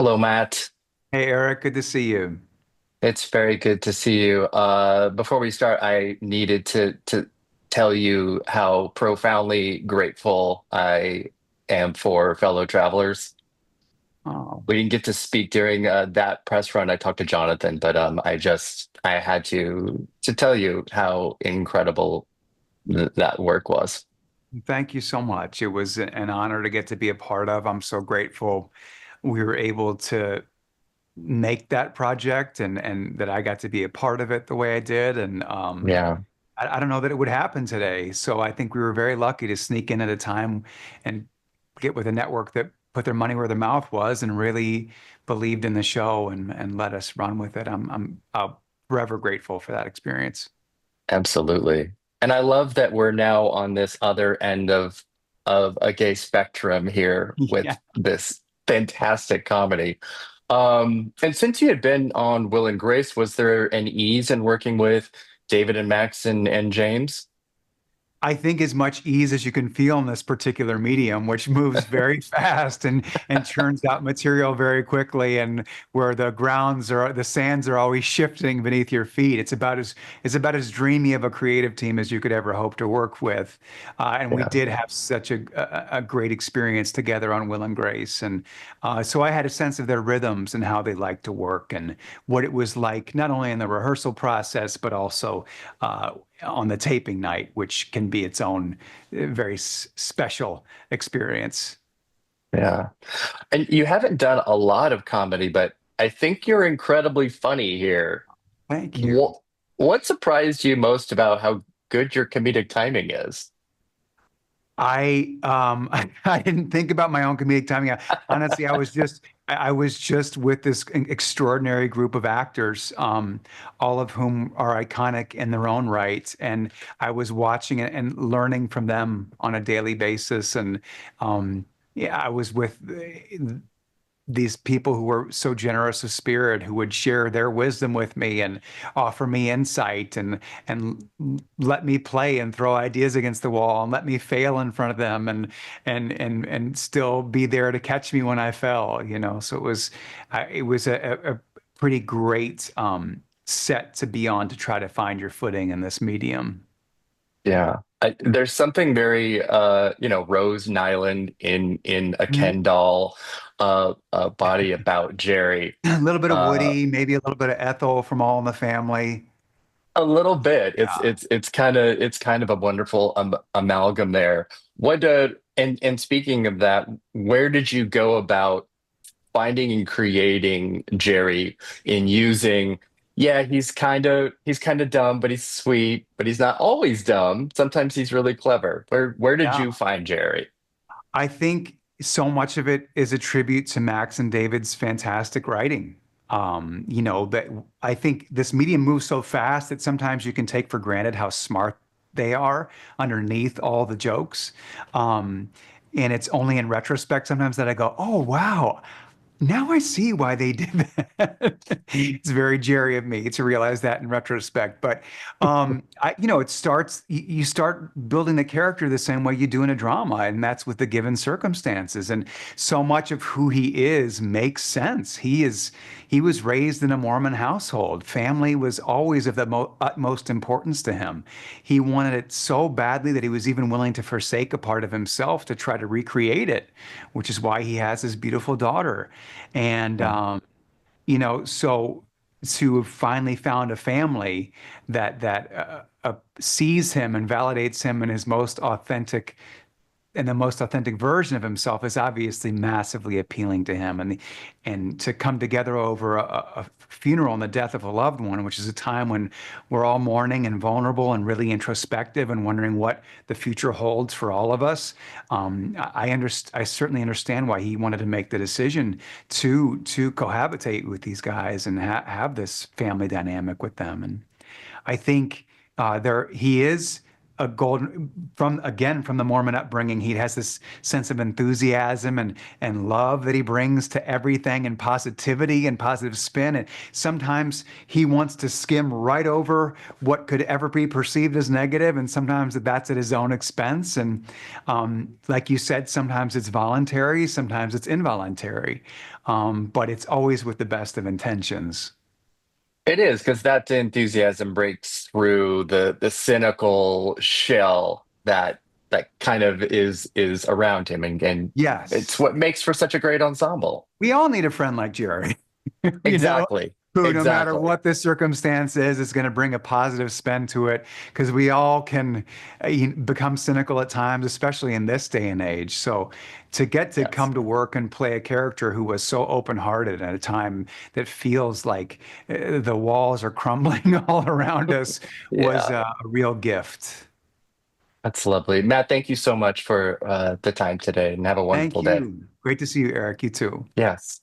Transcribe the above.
Hello, Matt. Hey Eric, good to see you. It's very good to see you. Before we start, I needed to tell you how profoundly grateful I am for fellow travelers. Oh, We didn't get to speak during that press run. I talked to Jonathan, but I had to tell you how incredible that work was. thank you so much. It was an honor to get to be a part of. I'm so grateful we were able to make that project and that I got to be a part of it the way I did. And Yeah, I don't know that it would happen today. So I think we were very lucky to sneak in at a time and get with a network that put their money where their mouth was and really believed in the show and let us run with it. I'm forever grateful for that experience. absolutely. And I love that we're now on this other end of a gay spectrum here with Yeah. this fantastic comedy. And since you had been on Will and Grace, was there an ease in working with David and Max and James? I think as much ease as you can feel in this particular medium, which moves very fast and churns out material very quickly, and where the sands are always shifting beneath your feet. It's about as dreamy of a creative team as you could ever hope to work with. And we Yeah. did have such a great experience together on Will and Grace, and so I had a sense of their rhythms and how they like to work and what it was like, not only in the rehearsal process but also on the taping night, which can be its own very special experience. Yeah. And you haven't done a lot of comedy, but I think you're incredibly funny here. Thank you. What what surprised you most about how good your comedic timing is? I didn't think about my own comedic timing. Honestly, I was just with this extraordinary group of actors, all of whom are iconic in their own right, and I was watching it and learning from them on a daily basis. And yeah, I was with these people who were so generous of spirit, who would share their wisdom with me and offer me insight and let me play and throw ideas against the wall and let me fail in front of them and still be there to catch me when I fell. So it was a pretty great set to be on to try to find your footing in this medium. Yeah. There's something very Rose Nyland in a Mhm. Ken doll body about Jerry. A little bit of Uh Woody, maybe a little bit of Ethel from All in the Family. a little bit. It's Yeah. it's it's kind of a wonderful amalgam there. What and speaking of that, where did you go about finding and creating Jerry in using, yeah, he's kind of dumb, but he's sweet, but he's not always dumb. Sometimes he's really clever. Where did Yeah. you find Jerry? I think so much of it is a tribute to Max and David's fantastic writing. That I think this medium moves so fast that sometimes you can take for granted how smart they are underneath all the jokes. Um, and it's only in retrospect sometimes that I go, oh, wow, now I see why they did that. It's very Jerry of me to realize that in retrospect. But you start building the character the same way you do in a drama, and that's with the given circumstances. And so much of who he is makes sense. He was raised in a Mormon household. Family was always of the utmost importance to him. He wanted it so badly that he was even willing to forsake a part of himself to try to recreate it, which is why he has his beautiful daughter. And Yeah. so to have finally found a family that sees him and validates him in his most authentic and the most authentic version of himself is obviously massively appealing to him. And to come together over a funeral and the death of a loved one, which is a time when we're all mourning and vulnerable and really introspective and wondering what the future holds for all of us. I certainly understand why he wanted to make the decision to cohabitate with these guys and have this family dynamic with them. And I think there he is a golden from the Mormon upbringing. He has this sense of enthusiasm and love that he brings to everything, and positivity and positive spin. And sometimes he wants to skim right over what could ever be perceived as negative, and sometimes that's at his own expense. And like you said, sometimes it's voluntary, sometimes it's involuntary, but it's always with the best of intentions. It is because that enthusiasm breaks through the cynical shell that kind of is around him, and it's Yes. what makes for such a great ensemble. We all need a friend like Jerry, you know, Exactly. who, no matter Exactly. what the circumstance is going to bring a positive spin to it. Because we all can become cynical at times, especially in this day and age. So to get to Yes. come to work and play a character who was so open-hearted at a time that feels like the walls are crumbling all around us was Yeah. a real gift. That's lovely. Matt, thank you so much for the time today and have a Thank wonderful day. you. Great to see you, Eric. You too. Yes.